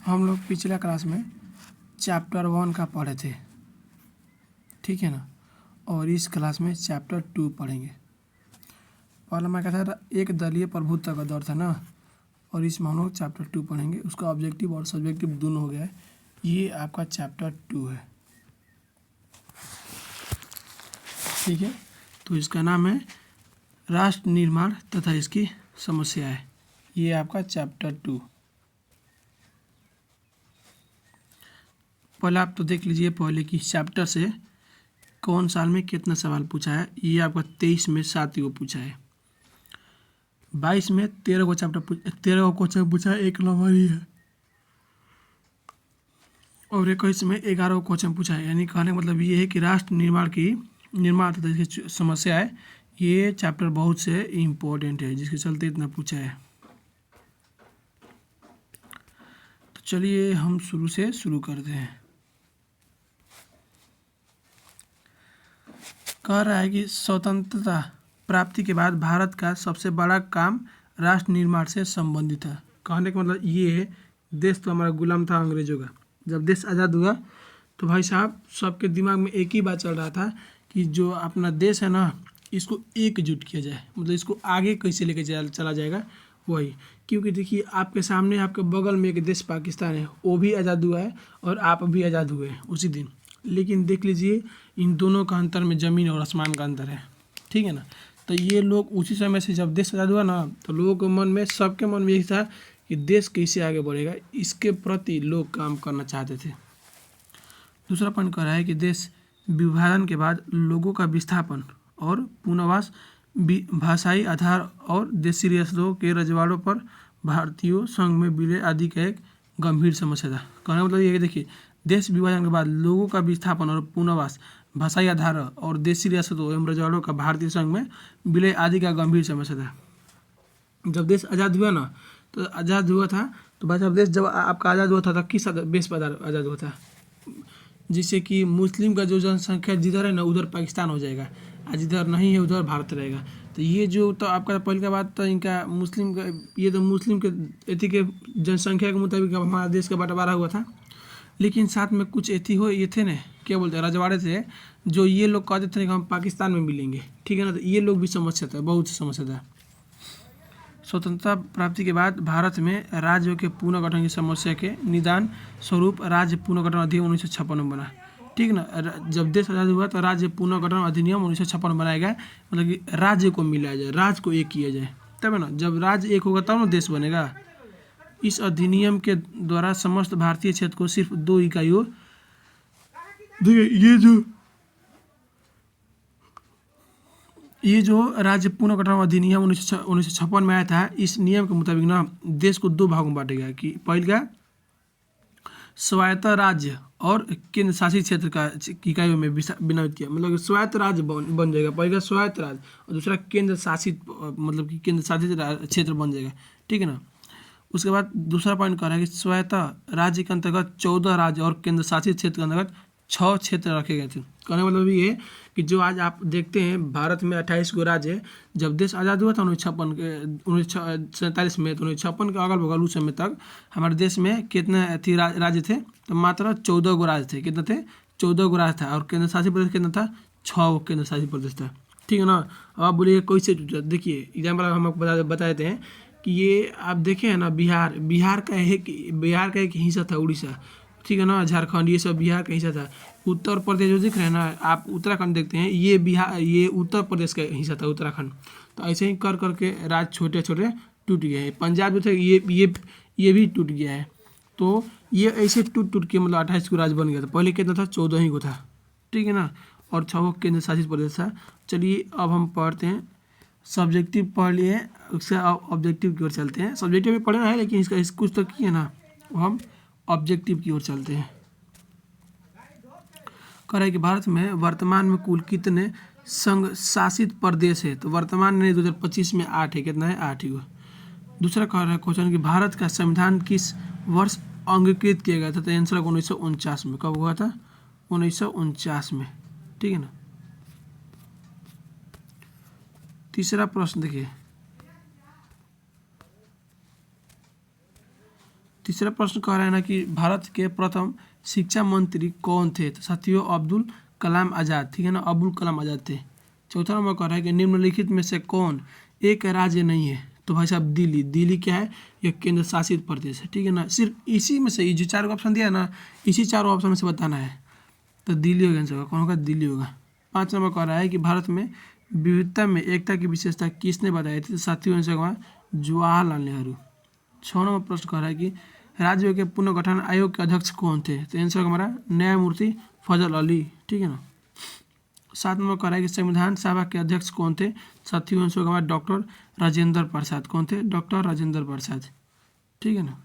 हम लोग पिछला क्लास में चैप्टर 1 का पढ़े थे, ठीक है ना। और इस क्लास में चैप्टर 2 पढ़ेंगे। पहला मैं कहता था एक दलीय प्रभुत्व का दौर था ना, और इसमें हम लोग चैप्टर 2 पढ़ेंगे। उसका ऑब्जेक्टिव और सब्जेक्टिव दोनों हो गया है। ये आपका चैप्टर 2 है, ठीक है। तो इसका नाम है राष्ट्र निर्माण तथा इसकी समस्याएं। ये आपका चैप्टर 2। पहले आप तो देख लीजिए पहले कि चैप्टर से कौन साल में कितना सवाल पूछा है। ये आपका 23 में 7 को पूछा है, 22 में 13 को चैप्टर 13 को क्वेश्चन पूछा है, 1 नंबर ही है। और 21 में 11 को क्वेश्चन पूछा है। यानी कहने का मतलब ये है कि राष्ट्र निर्माण तथा इसकी समस्या है, ये चैप्टर बहुत से इम्पोर्टेंट है, जिसके चलते इतना पूछा है। तो चलिए हम शुरू करते हैं। कह रहा है कि स्वतंत्रता प्राप्ति के बाद भारत का सबसे बड़ा काम राष्ट्र निर्माण से संबंधित है। कहने का मतलब ये है, देश तो हमारा गुलाम था अंग्रेजों का। जब देश आज़ाद हुआ तो भाई साहब सबके दिमाग में एक ही बात चल रहा था कि जो अपना देश है ना, इसको एकजुट किया जाए, मतलब इसको आगे कैसे लेके चला जाएगा वही। क्योंकि देखिए आपके सामने आपके बगल में एक देश पाकिस्तान है, वो भी आज़ाद हुआ है और आप भी आज़ाद हुए हैं उसी दिन। लेकिन देख लीजिए इन दोनों का अंतर में ज़मीन और आसमान का अंतर है, ठीक है ना। तो ये लोग उसी समय से जब देश आज़ाद हुआ ना, तो लोगों के मन में, सबके मन में यही था कि देश कैसे आगे बढ़ेगा, इसके प्रति लोग काम करना चाहते थे। दूसरा पॉइंट कह रहा है कि देश विभाजन के बाद लोगों का विस्थापन और पुनर्वास भाषाई आधार और देशी रियासतों के रजवाड़ों पर भारतीयों संघ में विलय आदि का एक गंभीर समस्या था। कहने का मतलब ये है कि देखिए देश विभाजन के बाद लोगों का विस्थापन और पुनर्वास भाषाई आधार और देशी रियासतों एवं रजवाड़ों का भारतीय संघ में विलय आदि का गंभीर समस्या था। जब देश आज़ाद हुआ ना, तो आज़ाद हुआ था तो भाई साहब देश जब आपका आज़ाद हुआ था तो किस बेस पर आज़ाद हुआ था, जिससे कि मुस्लिम का जो जनसंख्या जिधर है ना उधर पाकिस्तान हो जाएगा, और जिधर नहीं है उधर भारत रहेगा। तो ये जो तो आपका पहले का बात तो इनका मुस्लिम का, ये तो मुस्लिम के एथी के जनसंख्या के मुताबिक हमारा देश का बंटवारा हुआ था। लेकिन साथ में कुछ एथी हो ये थे ना, क्या बोलते हैं, रजवाड़े थे, जो ये लोग कहते थे कि हम पाकिस्तान में मिलेंगे, ठीक है ना। तो ये लोग भी समस्या था, बहुत समस्या था। स्वतंत्रता प्राप्ति के बाद भारत में राज्यों के पुनर्गठन की समस्या के निदान स्वरूप राज्य पुनर्गठन अधिनियम 1956 में बना, ठीक है ना। जब देश आज़ाद हुआ तो राज्य पुनर्गठन अधिनियम 1956 बनाया गया, मतलब कि राज्य को मिलाया जाए, राज्य को एक किया जाए, तब है ना। जब राज्य एक होगा तब ना देश बनेगा। इस अधिनियम के द्वारा समस्त भारतीय क्षेत्र को सिर्फ 2 इकाइयों, देखिए ये जो राज्य पुनर्गठन अधिनियम 1956 में आया था, इस नियम के मुताबिक ना देश को 2 भागों में बांटा गया कि पहला स्वायत्त राज्य और केंद्र शासित क्षेत्र का इकाइयों में विभाजित किया। मतलब स्वायत्त राज्य बन जाएगा, पहला स्वायत्त राज्य और दूसरा केंद्र शासित, मतलब कि केंद्र शासित क्षेत्र बन जाएगा, ठीक है ना। उसके बाद दूसरा पॉइंट कह रहा है कि स्वायत्त राज्य के अंतर्गत 14 राज्य और केंद्र शासित क्षेत्र के अंतर्गत 6 क्षेत्र रखे गए थे। कहने का मतलब ये है कि जो आज आप देखते हैं भारत में 28 गो राज्य है। जब देश आज़ाद हुआ था 1947 में, तो 1956 के अगल बगल उस समय तक हमारे देश में कितने थी राज्य थे, तो मात्र 14 गो राज्य थे। कितने थे? 14 गो राज्य था। और केंद्र शासित प्रदेश कितना था? 6 केंद्र शासित प्रदेश था, ठीक है ना। अब आप बोलिए कैसे? देखिए एग्जाम्पल हम आपको बता देते हैं कि ये आप देखे हैं ना, बिहार का एक हिस्सा था उड़ीसा, ठीक है ना। झारखंड, ये सब बिहार का हिस्सा था। उत्तर प्रदेश जो दिख रहे हैं ना, आप उत्तराखंड देखते हैं, ये उत्तर प्रदेश का हिस्सा था, उत्तराखंड। तो ऐसे ही कर करके राज्य छोटे छोटे टूट गए हैं। पंजाब जो थे ये भी टूट गया है। तो ये ऐसे टूट के मतलब 28 को राज्य बन गया था। पहले कितना था? 14 ही को था, ठीक है ना। और 6 केंद्र शासित प्रदेश था। चलिए अब हम पढ़ते हैं। सब्जेक्टिव पढ़ लिए, उससे ऑब्जेक्टिव की ओर चलते हैं। सब्जेक्टिव भी पढ़ना है, लेकिन इसका कुछ तो किए ना, हम ऑब्जेक्टिव की ओर चलते हैं। कह रहा है कि भारत में वर्तमान में कुल कितने संघ शासित प्रदेश है? तो वर्तमान में 2025 में 8 है। कितना है? 8 ही। दूसरा कह रहा है क्वेश्चन कि भारत का संविधान किस वर्ष अंगीकृत किया गया था? तो आंसर 1949 में। कब हुआ था? 1949 में, ठीक है ना। तीसरा प्रश्न देखिए, तीसरा प्रश्न कह रहा है ना कि भारत के प्रथम शिक्षा मंत्री कौन थे? तो साथियों अब्दुल कलाम आज़ाद, ठीक है ना, अब्दुल कलाम आज़ाद थे। चौथा नंबर कह रहा है कि निम्नलिखित में से कौन एक राज्य नहीं है? तो भाई साहब दिल्ली। दिल्ली क्या है? यह केंद्र शासित प्रदेश है, ठीक है ना। सिर्फ इसी में से जो 4 ऑप्शन दिया है ना, इसी 4 ऑप्शन में से बताना है। तो दिल्ली होगा आंसर, कौन होगा? दिल्ली होगा। 5 नंबर कह रहा है कि भारत में विविधता में एकता की विशेषता किसने बताई थी? तो साथियों आंसर होगा जवाहरलाल नेहरू। 6 नंबर प्रश्न कह रहा है कि राज्यों के पुनर्गठन आयोग के अध्यक्ष कौन थे? तो आंसर हमारा न्यायमूर्ति फजल अली, ठीक है ना। 7 नंबर कह रहा है कि संविधान सभा के अध्यक्ष कौन थे? साथियों आंसर हमारा डॉक्टर राजेंद्र प्रसाद। कौन थे? डॉक्टर राजेंद्र प्रसाद, ठीक है ना।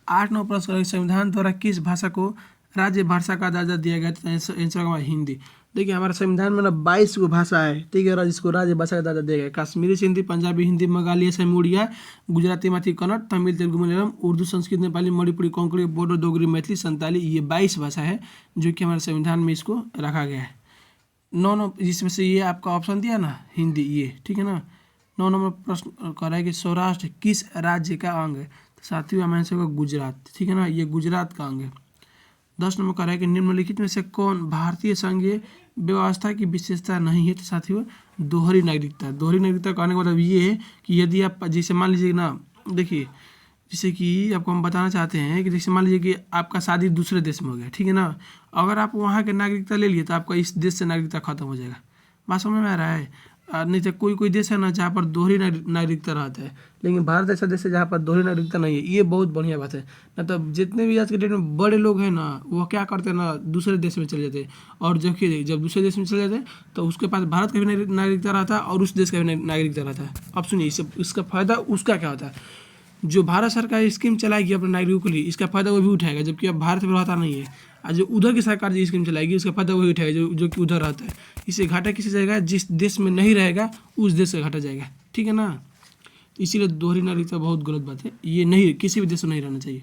8 नंबर प्रश्न कह रहा है कि संविधान द्वारा किस भाषा को राज्य भाषा का दर्जा दिया गया? तो आंसर हमारा हिंदी। देखिए हमारे संविधान में ना 22 गो भाषा है, ठीक है, जिसको राज्य भाषा का दर्जा दिया गया है। कश्मीरी सिंधी, पंजाबी, हिंदी, मगाली, असम, उड़िया, गुजराती, मराठी, कन्नड़, तमिल, तेलुगु, मलयालम, उर्दू, संस्कृत, नेपाली, मणिपुरी, कोंकणी, बोडो, डोगरी, मैथिली, संताली, ये 22 भाषा है जो कि हमारे संविधान में इसको रखा गया है। 9 जिसमें से ये आपका ऑप्शन दिया ना हिंदी, ये ठीक है ना। 9 नंबर प्रश्न कह रहा है कि सौराष्ट्र किस राज्य का अंग है? तो साथियों हमारे आंसर होगा गुजरात, ठीक है ना, ये गुजरात का अंग है। 10 नंबर कह रहा है कि निम्नलिखित में से कौन भारतीय संघीय व्यवस्था की विशेषता नहीं है? तो साथियों दोहरी नागरिकता। दोहरी नागरिकता कहने का मतलब ये है कि यदि आप जैसे मान लीजिए ना, देखिए जैसे कि आपको हम बताना चाहते हैं कि जैसे मान लीजिए कि आपका शादी दूसरे देश में हो गया, ठीक है ना, अगर आप वहाँ के नागरिकता ले लिए तो आपका इस देश से नागरिकता खत्म हो जाएगा। बात समझ में आ रहा है? नहीं तो कोई कोई देश है ना जहाँ पर दोहरी नागरिकता रहता है, लेकिन भारत ऐसा देश है जहाँ पर दोहरी नागरिकता नहीं है। ये बहुत बढ़िया बात है ना। तो जितने भी आज के डेट में बड़े लोग हैं ना, वो क्या करते हैं ना, दूसरे देश में चले जाते हैं। और जब दूसरे देश में चले जाते हैं तो उसके पास भारत का भी नागरिकता रहता है और उस देश का भी नागरिकता रहता है। अब सुनिए इसका फ़ायदा उसका क्या होता है? जो भारत सरकार स्कीम चलाएगी अपने नागरिकों के लिए, इसका फायदा वो भी उठाएगा, जबकि अब भारत में रहता नहीं है। और जो उधर की सरकार जो स्कीम चलाएगी उसका फायदा वही उठाएगा जो कि उधर रहता है। इससे घाटा किसे जाएगा? जिस देश में नहीं रहेगा उस देश से घाटा जाएगा, ठीक है ना। इसीलिए दोहरी नागरिकता बहुत गलत बात है, ये नहीं, किसी भी देश में नहीं रहना चाहिए।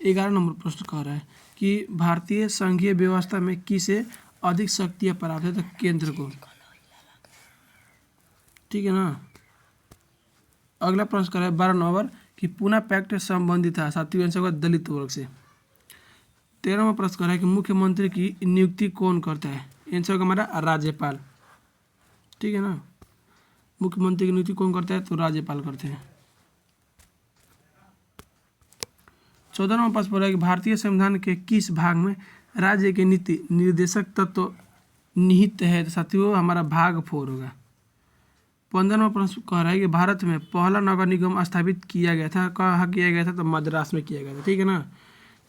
ग्यारह नंबर प्रश्न कह रहा है कि भारतीय संघीय व्यवस्था में किसे अधिक शक्तियाँ प्राप्त है? तो केंद्र को, ठीक है ना। अगला प्रश्न कर रहा है 12 नंबर कि पुनः पैक्ट संबंधित था। साथियों आंसर होगा दलित वर्ग से। 13वां प्रश्न कर रहा है कि मुख्यमंत्री की नियुक्ति कौन करता है? आंसर होगा हमारा राज्यपाल, ठीक है ना। मुख्यमंत्री की नियुक्ति कौन करता है? तो राज्यपाल करते हैं। 14वां प्रश्न कर रहा है कि भारतीय संविधान के किस भाग में राज्य के नीति निर्देशक तत्व निहित है? तो साथियों हमारा भाग 4 होगा। 15वां प्रश्न कह रहा है कि भारत में पहला नगर निगम स्थापित किया गया था, कहाँ किया गया था? तो मद्रास में किया गया था, ठीक है ना।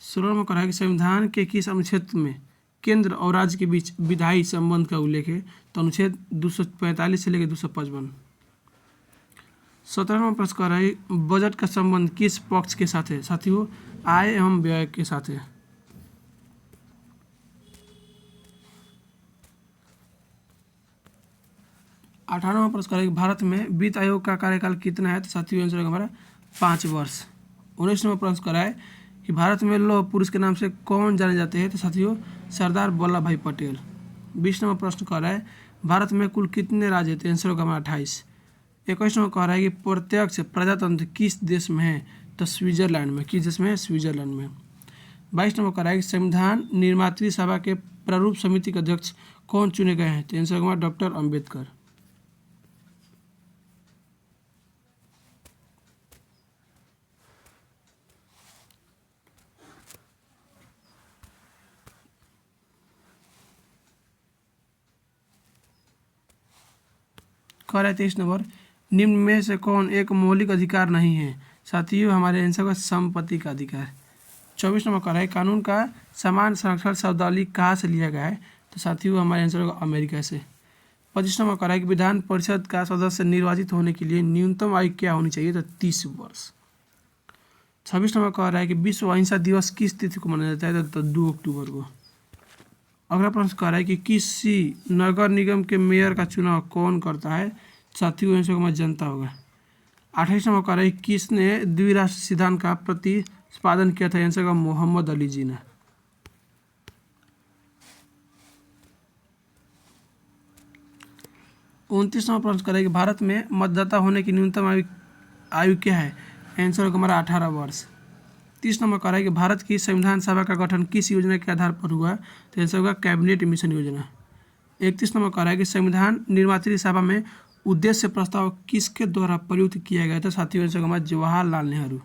16वां कह रहा है कि संविधान के किस अनुच्छेद में केंद्र और राज्य के बीच विधायी संबंध का उल्लेख है? तो अनुच्छेद 245 से लेकर 255। 17वां प्रश्न कह रहा है बजट का संबंध किस पक्ष के साथ है? साथियों आय एवं व्यय के साथ है। 18वां प्रश्न करें भारत में वित्त आयोग का कार्यकाल कितना है? तो साथियों आंसर होगा हमारा 5 वर्ष। 19वां प्रश्न करा है कि भारत में लौह पुरुष के नाम से कौन जाने जाते हैं? तो साथियों सरदार वल्लभ भाई पटेल। 20वां प्रश्न कह रहा है भारत में कुल कितने राज्य हैं? तो आंसर होगा हमारा 28। 21वां कह रहा है कि प्रत्यक्ष प्रजातंत्र किस देश में है? तो स्विट्जरलैंड में। किस देश में है? स्विट्जरलैंड में। 22 नंबर कह रहा है कि संविधान निर्मात्री सभा के प्रारूप समिति के अध्यक्ष कौन चुने गए हैं? तो आंसर होगा डॉक्टर अम्बेडकर। कह रहा है 23 नंबर निम्न में से कौन एक मौलिक अधिकार नहीं है? साथियों हमारे आंसर का संपत्ति का अधिकार। 24 नंबर कह रहा है कानून का समान संरक्षण शब्दावली कहाँ से लिया गया है? तो साथियों हमारे आंसर होगा अमेरिका से। 25 नंबर कह रहा है कि विधान परिषद का सदस्य निर्वाचित होने के लिए न्यूनतम आयु क्या होनी चाहिए? तो 30 वर्ष। 26 नंबर कह रहा है कि विश्व अहिंसा दिवस किस तिथि को मनाया जाता है? तो 2 अक्टूबर को। अगला प्रश्न कह रहा है कि किसी नगर निगम के मेयर का चुनाव कौन करता है? साथियों आंसर में जनता होगा। 28 नंबर कह रहा है किसने द्विराष्ट्र सिद्धांत का प्रतिपादन किया था? आंसर का मोहम्मद अली जिन्ना। 29वां प्रश्न करें कि भारत में मतदाता होने की न्यूनतम आयु क्या है? आंसर होगा हमारा 18 वर्ष। 30 नंबर कह रहा है कि भारत की संविधान सभा का गठन किस योजना के आधार पर हुआ? तो आंसर होगा कैबिनेट मिशन योजना। 31 नंबर कह रहा है कि संविधान निर्मात्री सभा में उद्देश्य प्रस्ताव किसके द्वारा प्रयुक्त किया गया था? साथियों आंसर होगा हमारा जवाहरलाल नेहरू।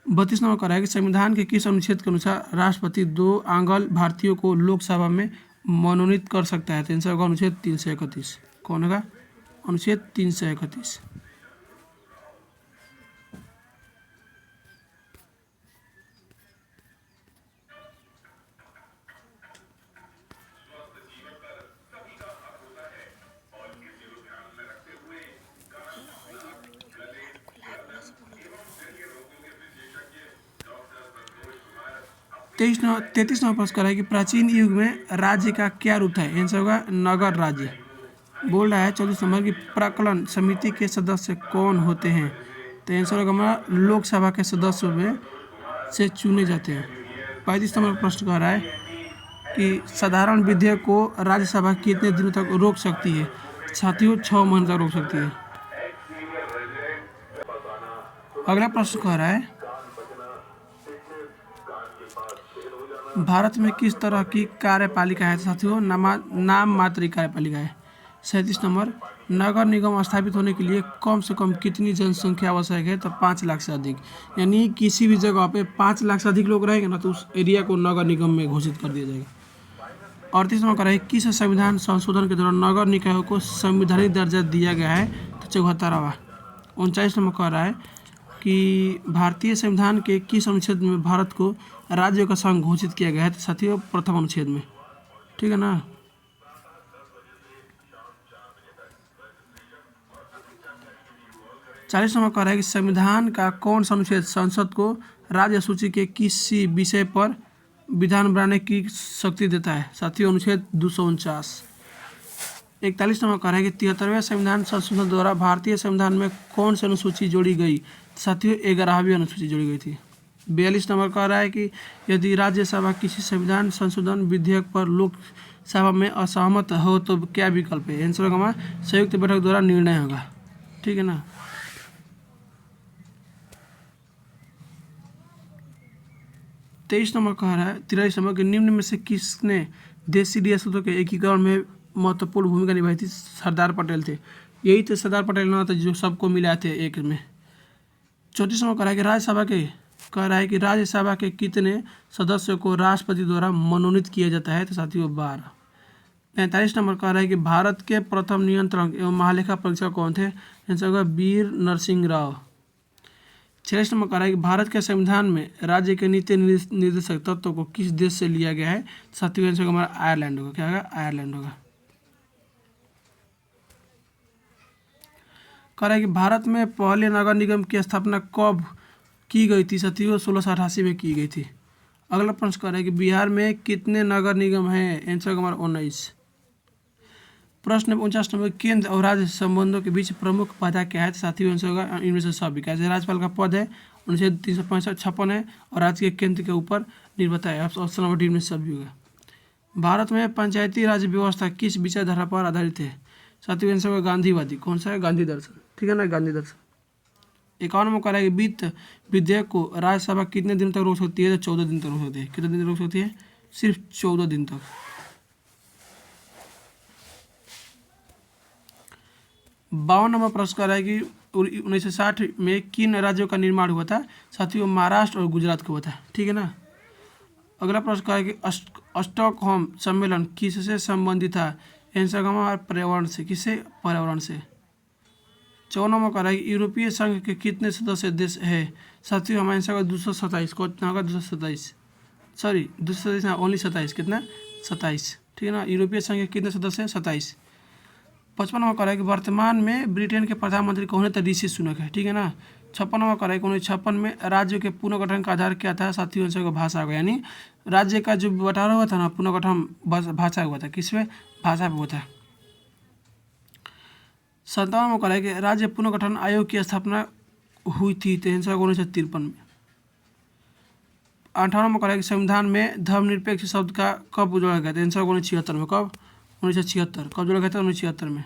32 नंबर कह रहा है कि संविधान के किस अनुच्छेद के अनुसार राष्ट्रपति 2 आंगल भारतीयों को लोकसभा में मनोनीत कर सकता है? तो आंसर होगा अनुच्छेद 331। कौन होगा? अनुच्छेद 331। तेईस नंबर 33 नंबर प्रश्न करा है कि प्राचीन युग में राज्य का क्या रूप था? आंसर होगा नगर राज्य। बोल रहा है 24 नंबर की प्राक्कलन समिति के सदस्य कौन होते हैं? तो आंसर होगा हमारा लोकसभा के सदस्यों में से चुने जाते हैं। 35 नंबर प्रश्न कह रहा है कि साधारण विधेयक को राज्यसभा कितने दिनों तक रोक सकती है? साथियों 6 महीने तक रोक सकती है। अगला प्रश्न कह रहा है भारत में किस तरह की कार्यपालिका है? साथियों नाम मात्र कार्यपालिका है। 37 नंबर नगर निगम स्थापित होने के लिए कम से कम कितनी जनसंख्या आवश्यक है? तो 5 लाख से अधिक। यानी किसी भी जगह पे 5 लाख से अधिक लोग रहेंगे ना तो उस एरिया को नगर निगम में घोषित कर दिया जाएगा। 38 नंबर कह किस संविधान संशोधन के दौरान नगर निकायों को संवैधानिक दर्जा दिया गया है? तो 74वां। 39 नंबर कह रहा है कि भारतीय संविधान के किस अनुच्छेद में भारत को राज्यों का संघ घोषित किया गया है? तो साथियों प्रथम अनुच्छेद में। ठीक है ना। 40 नंबर कह रहा है कि संविधान का कौन सा अनुच्छेद संसद को राज्य सूची के किसी विषय पर विधान बनाने की शक्ति देता है? साथियों अनुच्छेद 249। 41 नंबर कह रहा है कि 73वें संविधान संशोधन द्वारा भारतीय संविधान में कौन सी अनुसूची जोड़ी गई? साथियों 11वीं अनुसूची जोड़ी गई थी। 42 नंबर कह रहा है कि यदि राज्यसभा किसी संविधान संशोधन विधेयक पर लोकसभा में असहमत हो तो क्या विकल्प है? आंसर होगा संयुक्त बैठक द्वारा निर्णय होगा। ठीक है ना। 23 नंबर कह रहा है 43 नंबर के निम्न में से किसने देशी रियासतों के एकीकरण में महत्वपूर्ण भूमिका निभाई थी? सरदार पटेल थे। यही तो सरदार पटेल ना था जो सबको मिलाए थे एक में। 34 नंबर कह रहा है कि राज्यसभा के कितने सदस्यों को राष्ट्रपति द्वारा मनोनीत किया जाता है? तो साथियों 12। 45 नंबर कह रहा है कि भारत के प्रथम नियंत्रक एवं महालेखा परीक्षक कौन थे? आंसर होगा वीर नरसिंह राव। 46 नंबर कह रहा है कि भारत के संविधान में राज्य के नीति निर्देशक तत्व को किस देश से लिया गया है? साथियों आंसर हमारा आयरलैंड होगा। क्या होगा? आयरलैंड होगा। कह रहा है कि भारत में पहले नगर निगम की स्थापना कब की गई थी? साथियों 1688 में की गई थी। अगला प्रश्न कह रहा है कि बिहार में कितने नगर निगम हैं? आंसर हमारा 19। प्रश्न 49 नंबर केंद्र और राज्य संबंधों के बीच प्रमुख बाधा क्या है? साथियों आंसर होगा इनमें से सभी। कैसे राज्यपाल का पद है 365 है और राज्य के केंद्र के ऊपर निर्भरता है। ऑप्शन नंबर डी में सभी होगा। भारत में पंचायती राज व्यवस्था किस विचारधारा पर आधारित है? साथियों आंसर होगा गांधीवादी। कौन सा है? गांधी दर्शन। ठीक है ना, गांधी दर्शन। 51 में कह रहा है कि वित्त विधेयक को राज्यसभा कितने दिन तक रोक सकती है? तो 14 दिन तक रोक सकती है। कितने दिन तक रोक सकती है? सिर्फ 14 दिन तक। 52 नंबर प्रश्न कर रहा है कि 1960 में किन राज्यों का निर्माण हुआ था? साथियों महाराष्ट्र और गुजरात का हुआ था। ठीक है ना। अगला प्रश्न कह रहा है कि स्टॉकहोम सम्मेलन किससे संबंधित था? आंसर हमारा पर्यावरण से। किससे? पर्यावरण से। 54 नंबर कह रहा है कि यूरोपीय संघ के कितने सदस्य देश है? साथियों हमारे आंसर 227। कितना होगा? 227। सॉरी 227 ना, ओनली 27। कितना? 27। ठीक है ना। यूरोपीय संघ के कितने सदस्य हैं? 27। 55 नंबर कह रहा है कि वर्तमान में ब्रिटेन के प्रधानमंत्री कौन है? तो ऋषि सुनक है। ठीक है ना। 56 नंबर कह रहा है कि 1956 में राज्यों के पुनर्गठन का आधार क्या था? साथियों आंसर को भाषा होगा। यानी राज्य का जो बंटवारा हुआ था ना, पुनर्गठन भाषा हुआ था। किस पे? भाषा पे हुआ था। 57 में कह रहा है कि राज्य पुनर्गठन आयोग की स्थापना हुई थी। तो आंसर 1953 में। 58 में कह रहा है कि संविधान में धर्मनिरपेक्ष शब्द का कब जोड़ा गया? तो आंसर 1976 में। कब? 1976। कब जोड़ा गया था? 1976 में।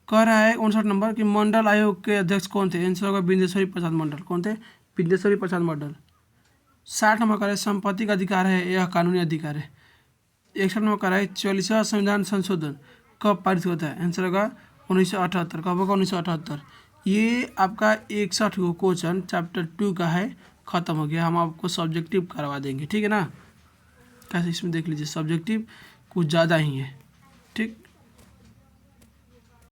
कह रहा है 59 नंबर कि मंडल आयोग के अध्यक्ष कौन थे? आंसर होगा बिंदेश्वरी प्रसाद मंडल। कौन थे? बिंदेश्वरी प्रसाद मंडल। 60 नंबर का है संपत्ति का अधिकार है यह कानूनी अधिकार है। 61 नंबर का है 44वां संविधान संशोधन कब पारित होता है? आंसर होगा 1978। कब होगा? 1978। ये आपका 61 गो क्वेश्चन चैप्टर 2 का है, ख़त्म हो गया। हम आपको सब्जेक्टिव करवा देंगे, ठीक है ना। कैसे इसमें देख लीजिए, सब्जेक्टिव कुछ ज़्यादा ही है, ठीक।